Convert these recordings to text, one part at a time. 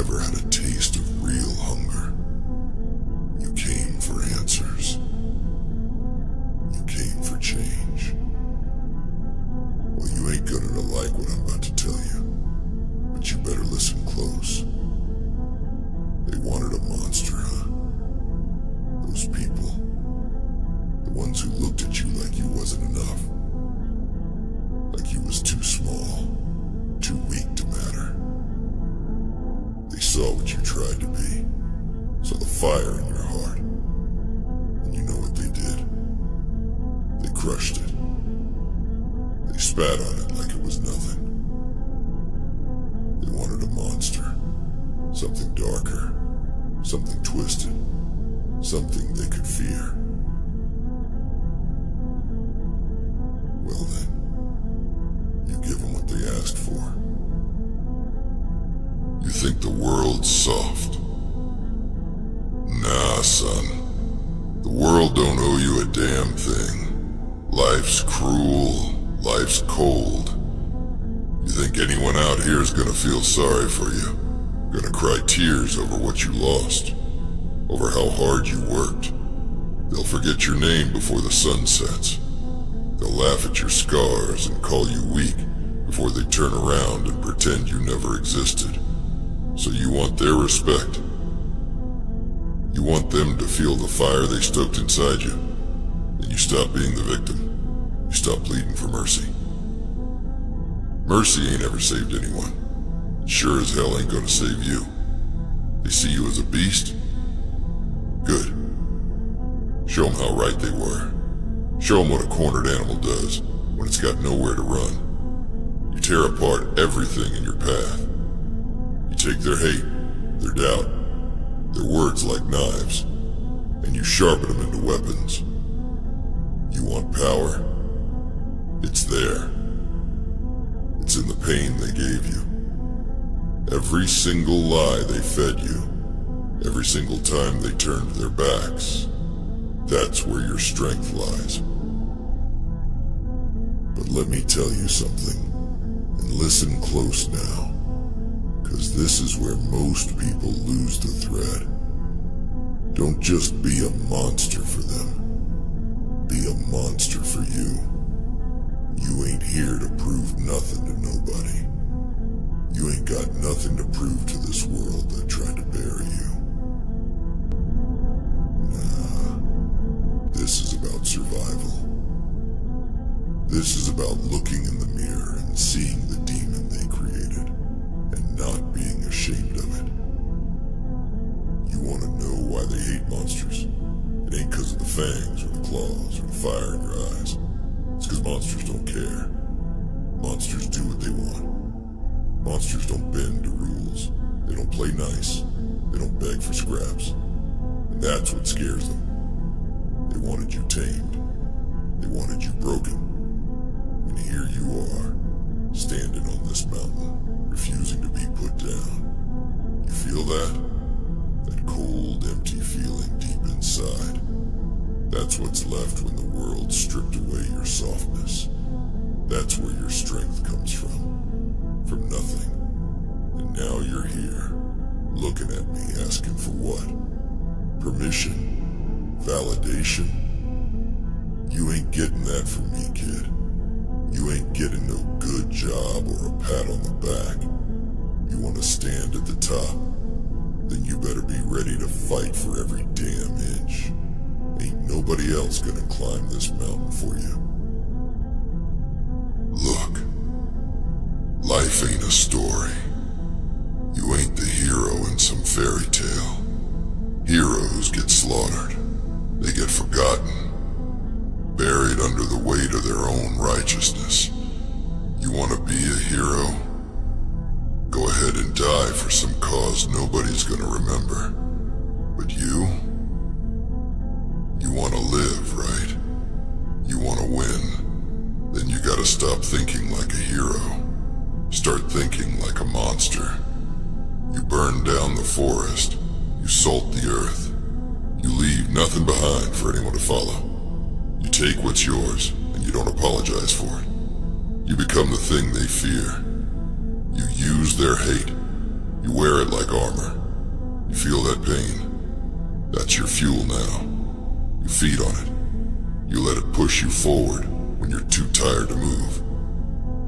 ever had a taste of real hunger, you came for answers. You came for change. Well, you ain't gonna like what I'm about to tell you, but you better listen close. They wanted a monster, huh? Those people. The ones who looked at you like you wasn't enough. Like you was too small, too weak to matter. They saw what you tried to be, saw the fire in your heart. And you know what they did? They crushed it. They spat on it like it was nothing. They wanted a monster, something darker, something twisted, something they could fear. Well then, you give them what they asked for. You think the world's soft? Nah, son. The world don't owe you a damn thing. Life's cruel, life's cold. You think anyone out here is gonna feel sorry for you? Gonna cry tears over what you lost? Over how hard you worked? They'll forget your name before the sun sets. They'll laugh at your scars and call you weak before they turn around and pretend you never existed. So you want their respect. You want them to feel the fire they stoked inside you. Then you stop being the victim. You stop pleading for mercy. Mercy ain't ever saved anyone. Sure as hell ain't gonna save you. They see you as a beast? Good. Show them how right they were. Show them what a cornered animal does when it's got nowhere to run. You tear apart everything in your path. You take their hate, their doubt, their words like knives, and you sharpen them into weapons. You want power? It's there. It's in the pain they gave you. Every single lie they fed you, every single time they turned their backs, that's where your strength lies. But let me tell you something, and listen close now, because this is where most people lose the thread. Don't just be a monster for them. Be a monster for you. You ain't here to prove nothing to nobody. You ain't got nothing to prove to this world that tried to bury you. Nah, this is about survival. This is about looking in the mirror and seeing the demon they created, and not being ashamed of it. You want to know why they hate monsters? It ain't because of the fangs, or the claws, or the fire in your eyes. It's because monsters don't care. Monsters do what they want. Monsters don't bend to rules. They don't play nice. They don't beg for scraps. And that's what scares them. They wanted you tamed. They wanted you broken. And here you are, standing on this mountain, refusing to be put down. You feel that? That cold, empty feeling deep inside. That's what's left when the world stripped away your softness. That's where your strength comes from. From nothing. And now you're here, looking at me, asking for what? Permission? Validation? You ain't getting that from me, kid. You ain't getting no good job or a pat on the back. You want to stand at the top? Then you better be ready to fight for every damn inch. Ain't nobody else gonna climb this mountain for you. Look. Life ain't a story. You ain't the hero in some fairy tale. Heroes get slaughtered. They get forgotten. Buried under the weight of their own righteousness. You want to be a hero? Go ahead and die for some cause nobody's gonna remember. But you? You want to live, right? You want to win. Then you gotta stop thinking like a hero. Start thinking like a monster. You burn down the forest. You salt the earth. You leave nothing behind for anyone to follow. You take what's yours, and you don't apologize for it. You become the thing they fear. You use their hate. You wear it like armor. You feel that pain. That's your fuel now. You feed on it. You let it push you forward when you're too tired to move.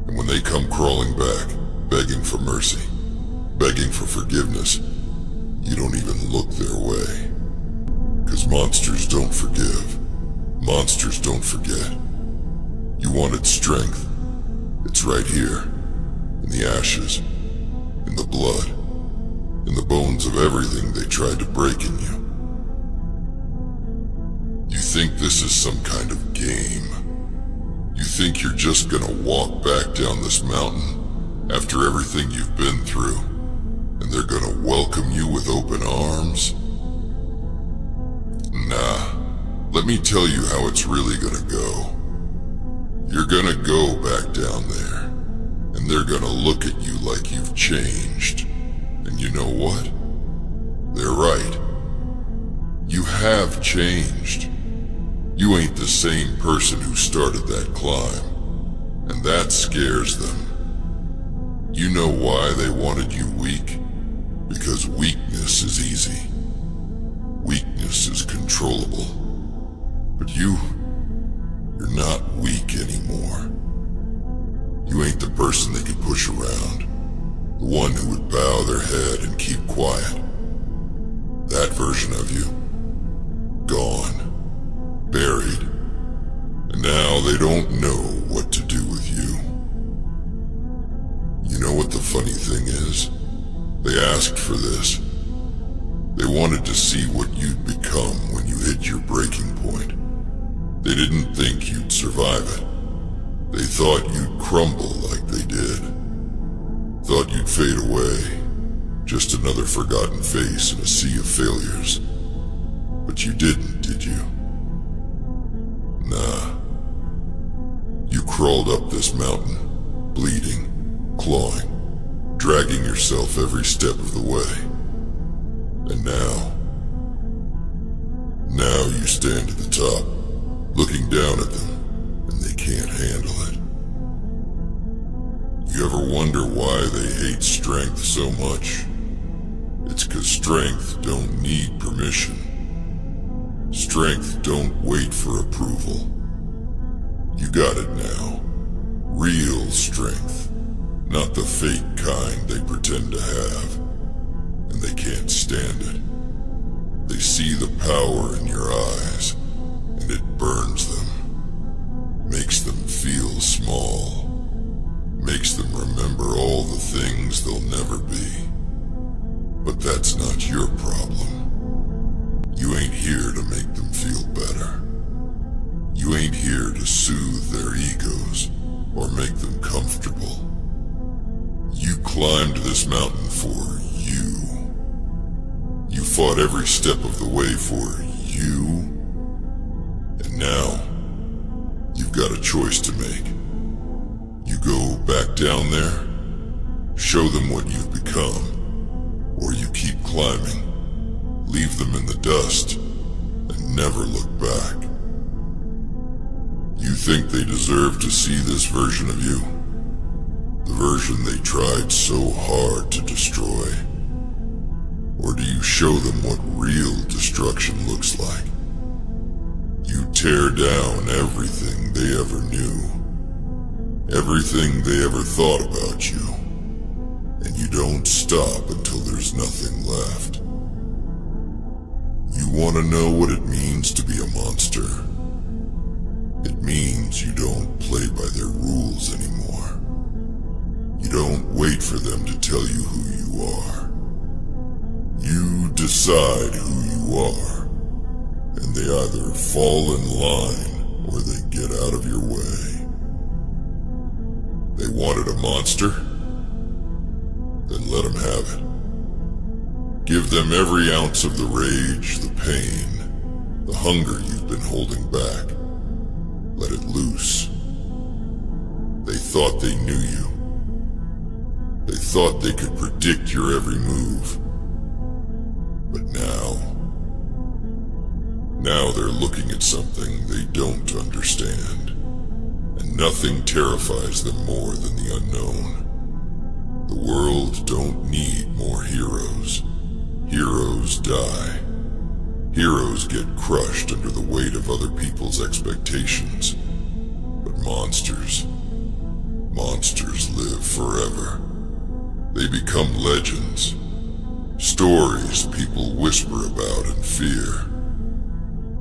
And when they come crawling back, begging for mercy, begging for forgiveness, you don't even look their way. 'Cause monsters don't forgive. Monsters don't forget. You wanted strength. It's right here. In the ashes. In the blood. In the bones of everything they tried to break in you. You think this is some kind of game. You think you're just gonna walk back down this mountain after everything you've been through, and they're gonna welcome you with open arms? Nah, let me tell you how it's really gonna go. You're gonna go back down there, and they're gonna look at you like you've changed. And you know what? They're right. You have changed. You ain't the same person who started that climb, and that scares them. You know why they wanted you weak? Because weakness is easy. Weakness is controllable. But you're not weak anymore. You ain't the person they could push around. The one who would bow their head and keep quiet. That version of you, gone, buried, and now they don't know what to do with you. You know what the funny thing is? They asked for this. They wanted to see what you'd become when you hit your breaking point. They didn't think you'd survive it. They thought you'd crumble like they did. Thought you'd fade away, just another forgotten face in a sea of failures. But you didn't, did you? Nah. You crawled up this mountain, bleeding, clawing, dragging yourself every step of the way. And now you stand at the top, looking down at them, and they can't handle it. You ever wonder why they hate strength so much? It's 'cause strength don't need permission. Strength don't wait for approval. You got it now. Real strength. Not the fake kind they pretend to have. And they can't stand it. They see the power in your eyes, and it burns them. Makes them feel small. Makes them remember all the things they'll never be. But that's not your problem. You ain't here to make them feel better. You ain't here to soothe their egos or make them comfortable. You climbed this mountain for you. You fought every step of the way for you. And now, you've got a choice to make. You go back down there, show them what you've become, or you keep climbing, leave them in the dust, and never look back. You think they deserve to see this version of you? The version they tried so hard to destroy? Or do you show them what real destruction looks like? You tear down everything they ever knew, everything they ever thought about you, and you don't stop until there's nothing left. You want to know what it means to be a monster? It means you don't play by their rules anymore. You don't wait for them to tell you who you are. You decide who you are, and they either fall in line or they get out of your way. They wanted a monster? Then let them have it. Give them every ounce of the rage, the pain, the hunger you've been holding back. Let it loose. They thought they knew you. They thought they could predict your every move. But now they're looking at something they don't understand. And nothing terrifies them more than the unknown. The world don't need more heroes. Heroes die. Heroes get crushed under the weight of other people's expectations. But monsters live forever. They become legends. Stories people whisper about in fear.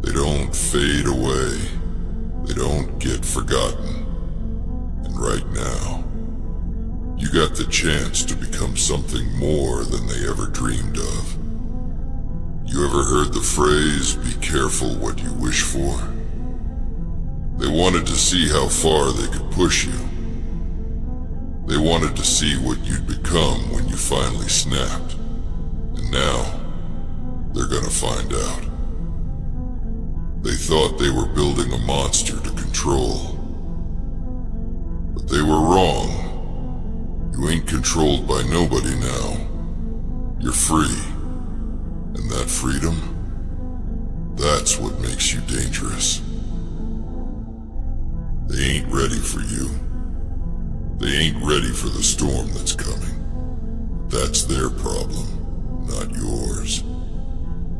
They don't fade away. They don't get forgotten. And right now, you got the chance to become something more than they ever dreamed of. You ever heard the phrase, be careful what you wish for? They wanted to see how far they could push you. They wanted to see what you'd become when you finally snapped. And now, they're gonna find out. They thought they were building a monster to control. But they were wrong. You ain't controlled by nobody now. You're free. And that freedom, that's what makes you dangerous. They ain't ready for you. They ain't ready for the storm that's coming. That's their problem, not yours.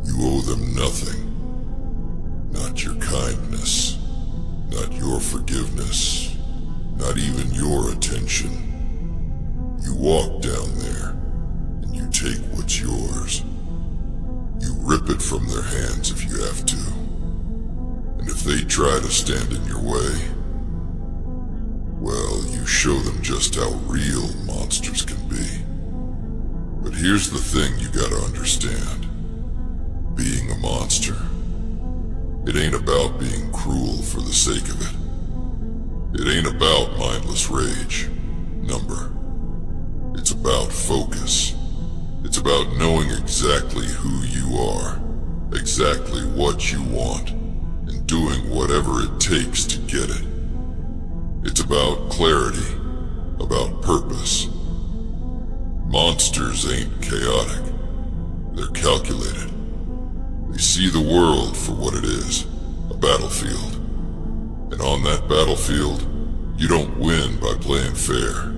You owe them nothing. Not your kindness, not your forgiveness, not even your attention. You walk down there, and you take what's yours. You rip it from their hands if you have to. And if they try to stand in your way, well, you show them just how real monsters can be. But here's the thing you gotta understand. Being a monster, it ain't about being cruel for the sake of it. It ain't about mindless rage, number. It's about focus. It's about knowing exactly who you are, exactly what you want, and doing whatever it takes to get it. It's about clarity, about purpose. Monsters ain't chaotic. They're calculated. They see the world for what it is, a battlefield. And on that battlefield, you don't win by playing fair.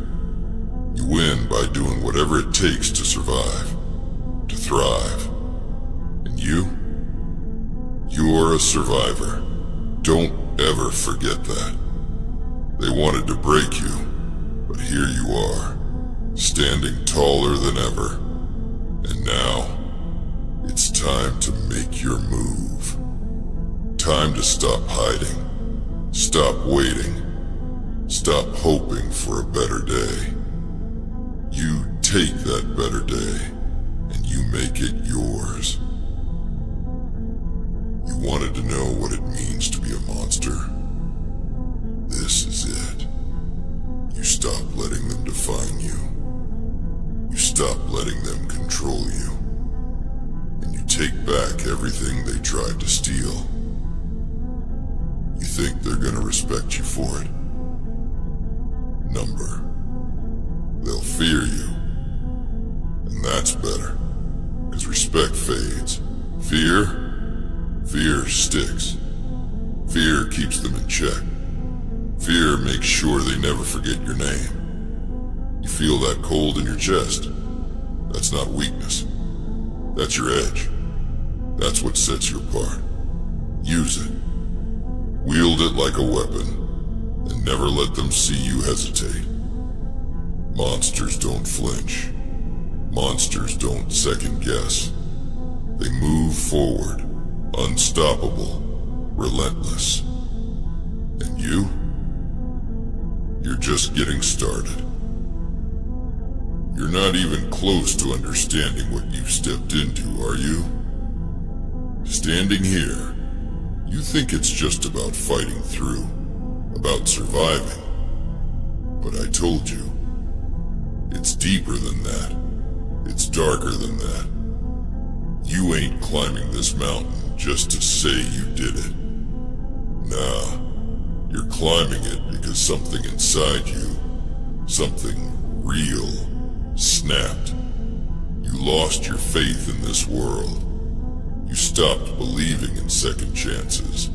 You win by doing whatever it takes to survive, to thrive. And you're a survivor. Don't ever forget that. They wanted to break you, but here you are, standing taller than ever. And now, it's time to make your move. Time to stop hiding, stop waiting, stop hoping for a better day. You take that better day, and you make it yours. You wanted to know what it means to be a monster? This is it. You stop letting them define you. You stop letting them control you. And you take back everything they tried to steal. You think they're gonna respect you for it? Number. They'll fear you. And that's better. Because respect fades. Fear sticks. Fear keeps them in check. Fear makes sure they never forget your name. You feel that cold in your chest? That's not weakness. That's your edge. That's what sets you apart. Use it. Wield it like a weapon, and never let them see you hesitate. Monsters don't flinch. Monsters don't second guess. They move forward, unstoppable, relentless. And you're just getting started. You're not even close to understanding what you've stepped into, are you? Standing here, you think it's just about fighting through, about surviving. But I told you, it's deeper than that. It's darker than that. You ain't climbing this mountain just to say you did it. Nah, you're climbing it because something inside you, something real, snapped. You lost your faith in this world. You stopped believing in second chances.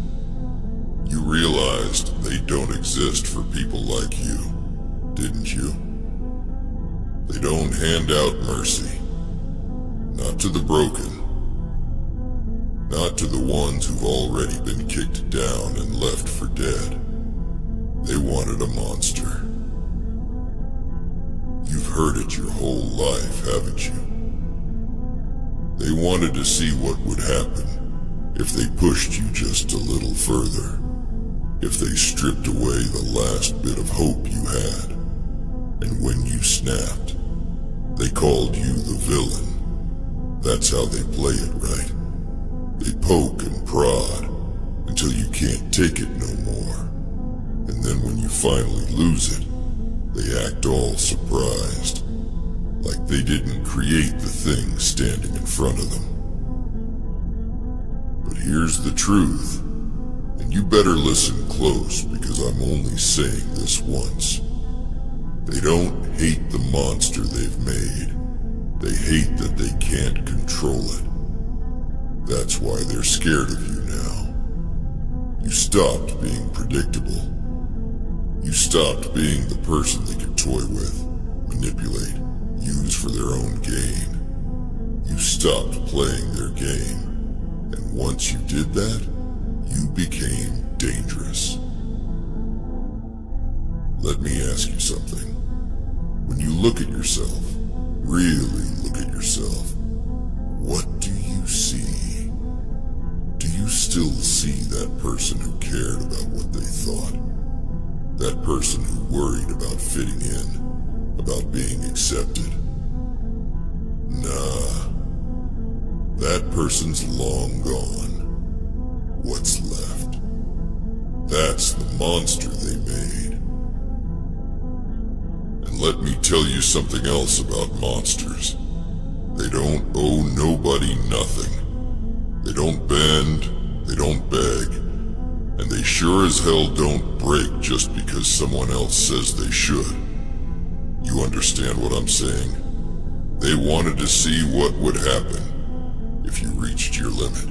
You realized they don't exist for people like you, didn't you? They don't hand out mercy. Not to the broken. Not to the ones who've already been kicked down and left for dead. They wanted a monster. You've heard it your whole life, haven't you? They wanted to see what would happen if they pushed you just a little further. If they stripped away the last bit of hope you had. And when you snapped, they called you the villain. That's how they play it, right? They poke and prod until you can't take it no more. And then when you finally lose it, they act all surprised, like they didn't create the thing standing in front of them. But here's the truth, and you better listen close because I'm only saying this once. They don't hate the monster they've made. They hate that they can't control it. That's why they're scared of you now. You stopped being predictable. You stopped being the person they could toy with, manipulate, use for their own gain. You stopped playing their game. And once you did that, you became dangerous. Let me ask you something. When you look at yourself, really look at yourself, what do you see? Do you still see that person who cared about what they thought? That person who worried about fitting in, about being accepted? Nah. That person's long gone. What's left? That's the monster they made. And let me tell you something else about monsters. They don't owe nobody nothing. They don't bend, they don't beg, and they sure as hell don't break just because someone else says they should. You understand what I'm saying? They wanted to see what would happen if you reached your limit.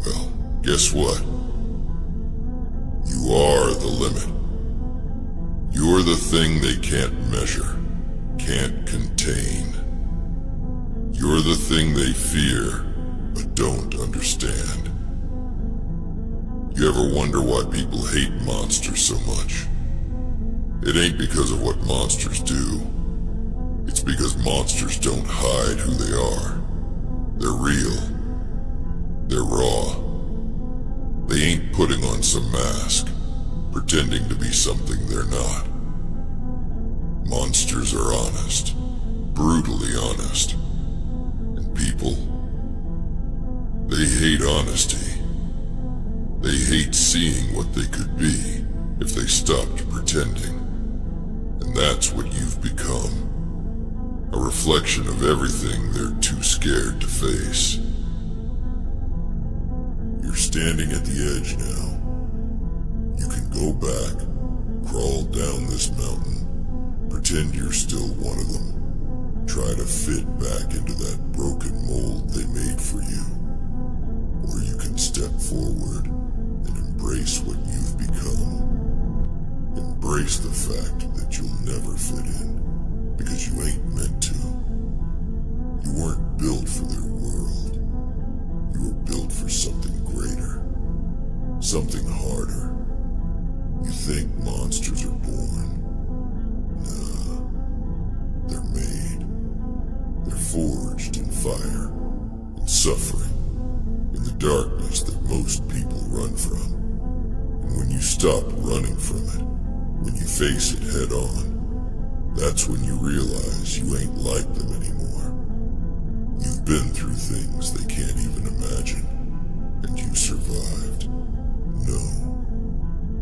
Well, guess what? You are the limit. You're the thing they can't measure, can't contain. You're the thing they fear, but don't understand. You ever wonder why people hate monsters so much? It ain't because of what monsters do. It's because monsters don't hide who they are. They're real. They're raw. They ain't putting on some mask, pretending to be something they're not. Monsters are honest, brutally honest. And people, they hate honesty. They hate seeing what they could be if they stopped pretending. And that's what you've become. A reflection of everything they're too scared to face. You're standing at the edge now. You can go back, crawl down this mountain, pretend you're still one of them. Try to fit back into that broken mold they made for you. Or you can step forward and embrace what you've become. Embrace the fact that you'll never fit in, because you ain't meant to. You weren't built for their world. You were built for something greater, something harder. You think monsters are born? Nah, they're made. They're forged in fire, in suffering, in the darkness that most people run from. And when you stop running from it, when you face it head on, that's when you realize you ain't like them anymore. You've been through things they can't even imagine, and you survived. No,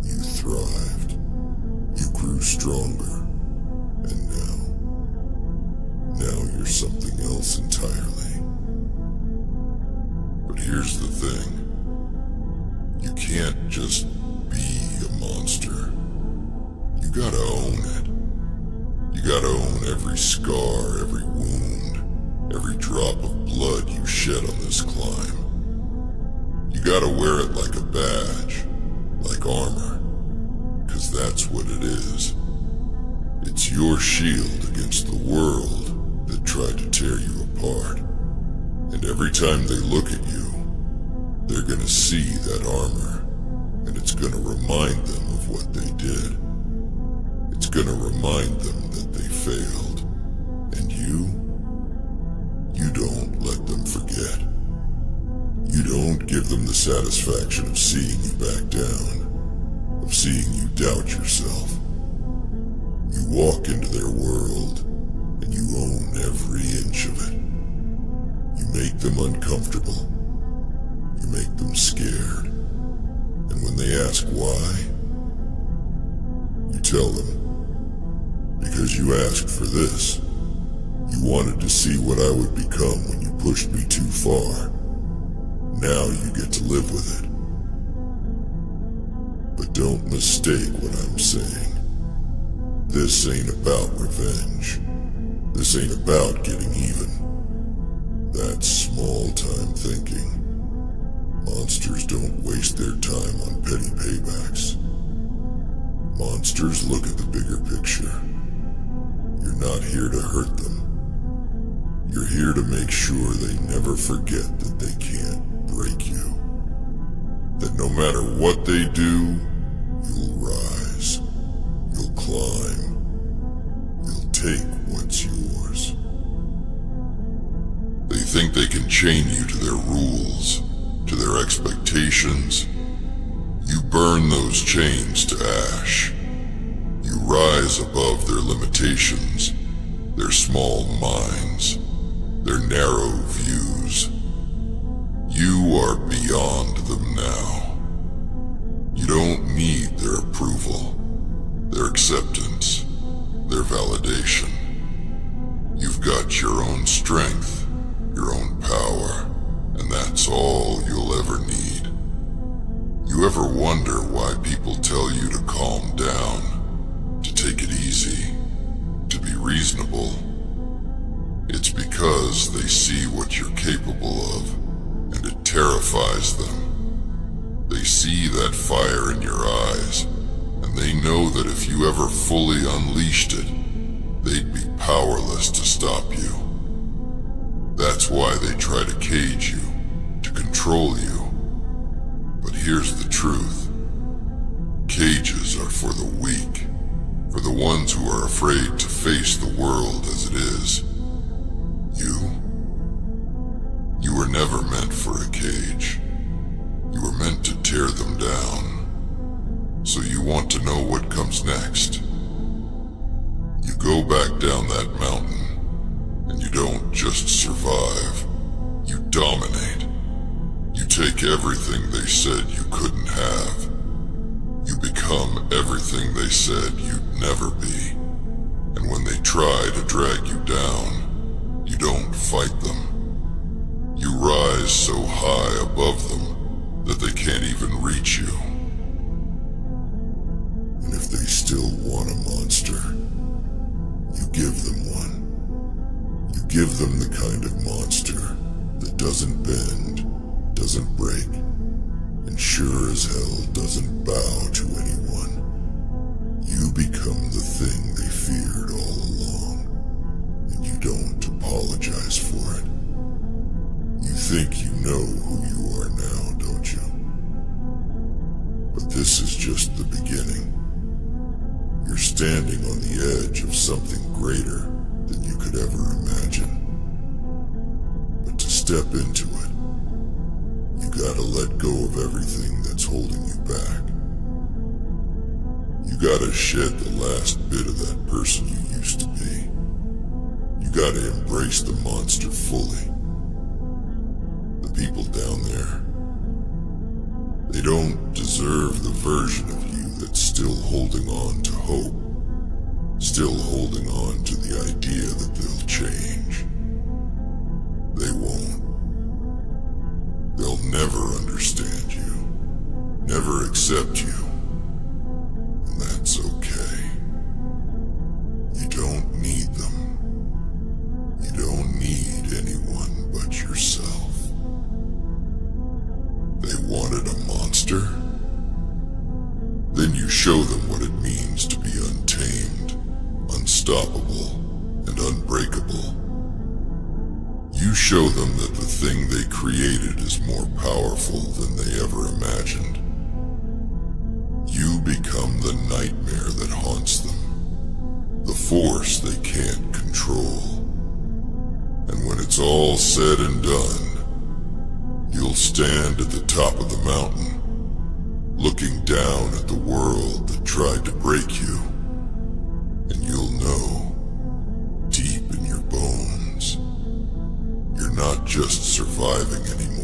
you thrived. You grew stronger, and now you're something else entirely. But here's the thing. You can't just be a monster. You gotta own it. You gotta own every scar, every wound, every drop of blood you shed on this climb. You gotta wear it like a badge, like armor, 'cause that's what it is. It's your shield against the world that tried to tear you apart. And every time they look at you, they're gonna see that armor, and it's gonna remind them of what they did. It's gonna remind them that they failed. And you don't let them forget. You don't give them the satisfaction of seeing you back down, of seeing you doubt yourself. You walk into their world, and you own every inch of it. You make them uncomfortable. You make them scared. And when they ask why, you tell them, because you asked for this. You wanted to see what I would become when you pushed me too far. Now you get to live with it. But don't mistake what I'm saying. This ain't about revenge. This ain't about getting even. That's small-time thinking. Monsters don't waste their time on petty paybacks. Monsters look at the bigger picture. You're not here to hurt them. You're here to make sure they never forget that they can't break you. That no matter what they do, you'll rise. You'll climb. You'll take what's yours. They think they can chain you to their rules, to their expectations. You burn those chains to ash. You rise above their limitations, their small minds, their narrow views. You are beyond them now. You don't need their approval, their acceptance, their validation. You've got your own strength, your own power, and that's all you'll ever need. You ever wonder why people tell you to calm down, to take it easy, to be reasonable? It's because they see what you're capable of, and it terrifies them. They see that fire in your eyes, and they know that if you ever fully unleashed it, they'd be powerless to stop you. That's why they try to cage you, to control you. But here's the truth. Cages are for the weak, for the ones who are afraid to face the world as it is. You were never meant for a cage. You were meant to tear them down. So you want to know what comes next. You go back down that mountain, and you don't just survive. You dominate. You take everything they said you couldn't have. You become everything they said you'd never be. And when they try to drag you down, you don't fight them. You rise so high above them that they can't even reach you. And if they still want a monster, you give them one. You give them the kind of monster that doesn't bend, doesn't break, and sure as hell doesn't bow to anyone. You become the thing they feared all along, and you don't apologize for it. You think you know who you are now, don't you? But this is just the beginning. You're standing on the edge of something greater than you could ever imagine. But to step into it, you gotta let go of everything that's holding you back. You gotta shed the last bit of that person you used to be. You gotta embrace the monster fully. The people down there, they don't deserve the version of you that's still holding on to hope, still holding on to the idea that they'll change. They won't. They'll never understand you, never accept you, and that's okay. You don't need them. You don't need anyone but yourself. They wanted a monster? Then you show them what it means to be untamed, unstoppable and unbreakable. You show them that the thing they created is more powerful than they ever imagined. You become the nightmare that haunts them, the force they can't control. And when it's all said and done, you'll stand at the top of the mountain, looking down at the world that tried to break you, and you'll know, deep in your bones, you're not just surviving anymore.